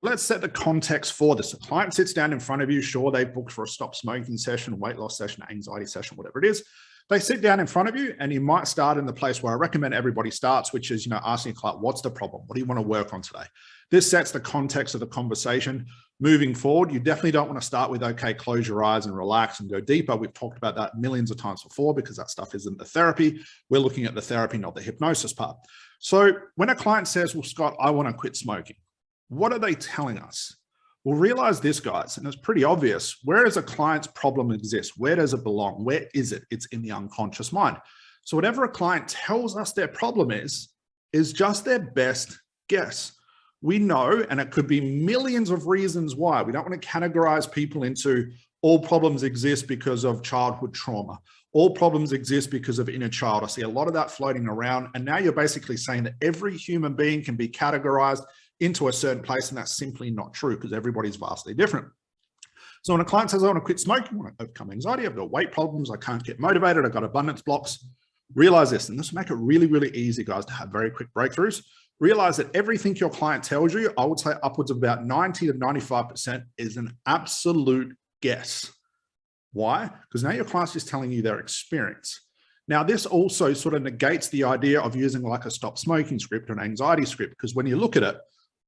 let's set the context for this. A client sits down in front of you. Sure, they've booked for a stop smoking session, weight loss session, anxiety session, whatever it is. They sit down in front of you, and you might start in the place where I recommend everybody starts, which is, asking a client, what's the problem? What do you want to work on today? This sets the context of the conversation. Moving forward, you definitely don't want to start with, okay, close your eyes and relax and go deeper. We've talked about that millions of times before, because that stuff isn't the therapy. We're looking at the therapy, not the hypnosis part. So when a client says, well, Scott, I want to quit smoking, what are they telling us? Well, realize this, guys, and it's pretty obvious. Where does a client's problem exist? Where does it belong? Where is it? It's in the unconscious mind. So whatever a client tells us their problem is just their best guess. We know, and it could be millions of reasons why. We don't want to categorize people into all problems exist because of childhood trauma. All problems exist because of inner child. I see a lot of that floating around. And now you're basically saying that every human being can be categorized into a certain place, and that's simply not true, because everybody's vastly different. So when a client says, I want to quit smoking, I want to overcome anxiety, I've got weight problems, I can't get motivated, I've got abundance blocks, realize this, and this will make it really, really easy, guys, to have very quick breakthroughs. Realize that everything your client tells you, I would say upwards of about 90 to 95% is an absolute guess. Why? Because now your client's just telling you their experience. Now, this also sort of negates the idea of using like a stop smoking script or an anxiety script, because when you look at it,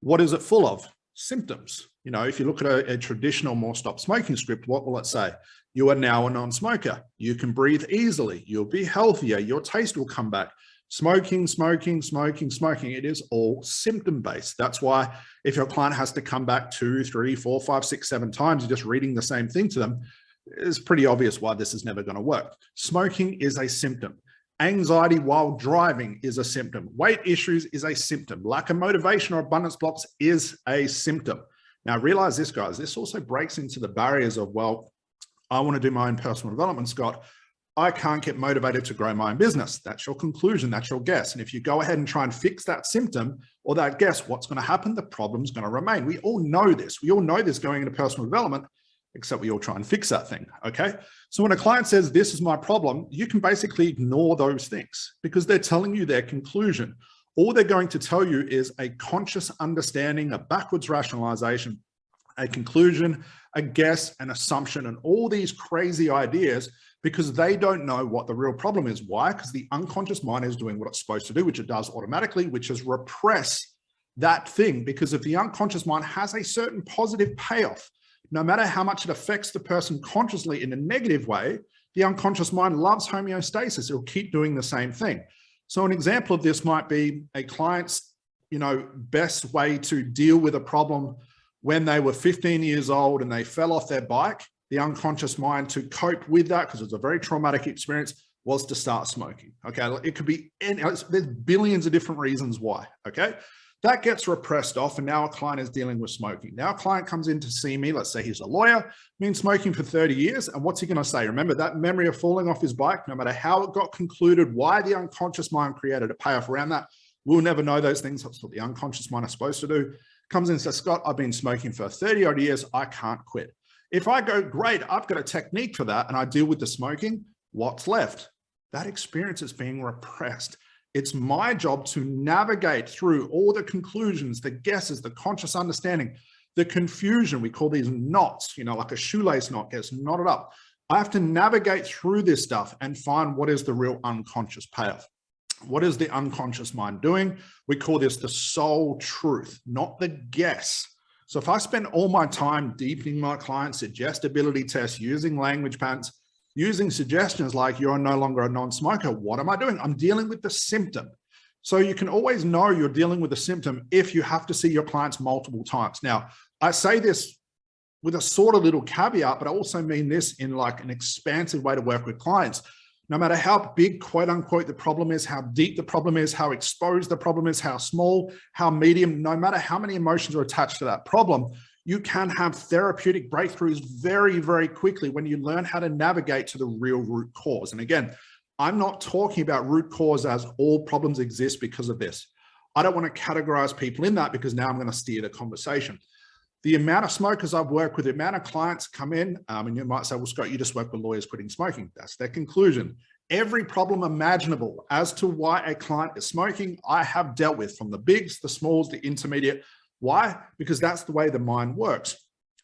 what is it full of? Symptoms. If you look at a traditional, more stop smoking script, what will it say? You are now a non-smoker. You can breathe easily. You'll be healthier. Your taste will come back. Smoking, smoking, smoking, smoking. It is all symptom-based. That's why if your client has to come back 2, 3, 4, 5, 6, 7 times, you're just reading the same thing to them, it's pretty obvious why this is never going to work. Smoking is a symptom. Anxiety while driving is a symptom. Weight issues is a symptom. Lack of motivation or abundance blocks is a symptom. Now realize this, guys, this also breaks into the barriers of, well, I want to do my own personal development, Scott. I can't get motivated to grow my own business. That's your conclusion. That's your guess. And if you go ahead and try and fix that symptom or that guess, what's going to happen? The problem's going to remain. We all know this. We all know this going into personal development, except we all try and fix that thing, okay? So when a client says, this is my problem, you can basically ignore those things because they're telling you their conclusion. All they're going to tell you is a conscious understanding, a backwards rationalization, a conclusion, a guess, an assumption, and all these crazy ideas because they don't know what the real problem is. Why? Because the unconscious mind is doing what it's supposed to do, which it does automatically, which is repress that thing. Because if the unconscious mind has a certain positive payoff, no matter how much it affects the person consciously in a negative way, the unconscious mind loves homeostasis. It'll keep doing the same thing. So an example of this might be a client's, best way to deal with a problem when they were 15 years old and they fell off their bike. The unconscious mind, to cope with that, because it's a very traumatic experience, was to start smoking. Okay, it could be, there's billions of different reasons why. Okay. That gets repressed off, and now a client is dealing with smoking. Now a client comes in to see me, let's say he's a lawyer, been smoking for 30 years, and what's he going to say? Remember that memory of falling off his bike, no matter how it got concluded, why the unconscious mind created a payoff around that, we'll never know those things. That's what the unconscious mind is supposed to do. Comes in and says, Scott, I've been smoking for 30 odd years, I can't quit. If I go, great, I've got a technique for that, and I deal with the smoking, what's left? That experience is being repressed. It's my job to navigate through all the conclusions, the guesses, the conscious understanding, the confusion. We call these knots, like a shoelace knot gets knotted up. I have to navigate through this stuff and find what is the real unconscious payoff. What is the unconscious mind doing? We call this the soul truth, not the guess. So if I spend all my time deepening my client's suggestibility tests, using language patterns, using suggestions like you're no longer a non-smoker, what am I doing? I'm dealing with the symptom. So you can always know you're dealing with a symptom if you have to see your clients multiple times. Now, I say this with a sort of little caveat, but I also mean this in like an expansive way to work with clients. No matter how big, quote unquote, the problem is, how deep the problem is, how exposed the problem is, how small, how medium, no matter how many emotions are attached to that problem, you can have therapeutic breakthroughs very, very quickly when you learn how to navigate to the real root cause. And again, I'm not talking about root cause as all problems exist because of this. I don't want to categorize people in that because now I'm going to steer the conversation. The amount of smokers I've worked with, the amount of clients come in, and you might say, well, Scott, you just work with lawyers quitting smoking. That's their conclusion. Every problem imaginable as to why a client is smoking, I have dealt with, from the bigs, the smalls, the intermediate. Why? Because that's the way the mind works.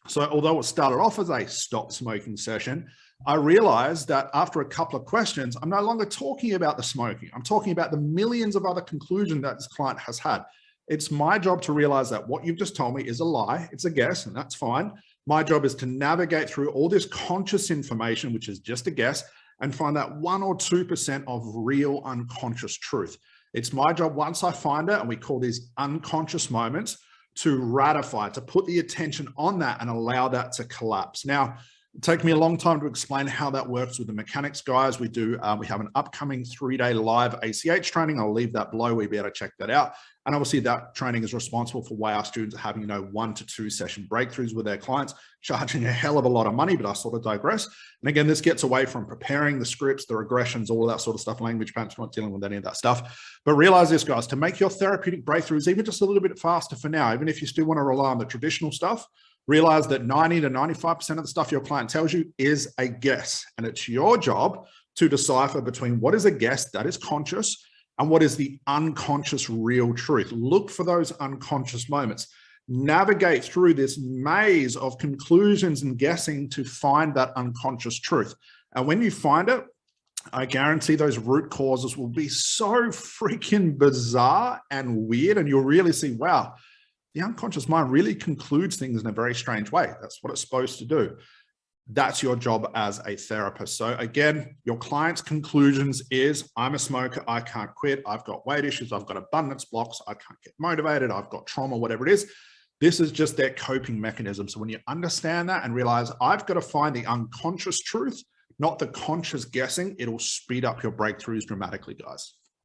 So although it started off as a stop smoking session, I realized that after a couple of questions, I'm no longer talking about the smoking. I'm talking about the millions of other conclusions that this client has had. It's my job to realize that what you've just told me is a lie. It's a guess, and that's fine. My job is to navigate through all this conscious information, which is just a guess, and find that 1 or 2% of real unconscious truth. It's my job, once I find it, and we call these unconscious moments, to ratify, to put the attention on that and allow that to collapse. Now, it takes me a long time to explain how that works with the mechanics guys. We have an upcoming 3-day live ACH training. I'll leave that below. We'll be able to check that out. And obviously that training is responsible for why our students are having, 1 to 2 session breakthroughs with their clients, charging a hell of a lot of money, but I sort of digress. And again, this gets away from preparing the scripts, the regressions, all that sort of stuff, language patterns, not dealing with any of that stuff. But realize this, guys, to make your therapeutic breakthroughs even just a little bit faster for now, even if you still want to rely on the traditional stuff, realize that 90 to 95% of the stuff your client tells you is a guess. And it's your job to decipher between what is a guess that is conscious and what is the unconscious real truth. Look for those unconscious moments. Navigate through this maze of conclusions and guessing to find that unconscious truth. And when you find it, I guarantee those root causes will be so freaking bizarre and weird. And you'll really see, wow, the unconscious mind really concludes things in a very strange way. That's what it's supposed to do. That's your job as a therapist. So again, your client's conclusions is, I'm a smoker, I can't quit, I've got weight issues, I've got abundance blocks, I can't get motivated, I've got trauma, whatever it is. This is just their coping mechanism. So when you understand that and realize I've got to find the unconscious truth, not the conscious guessing, it'll speed up your breakthroughs dramatically, guys.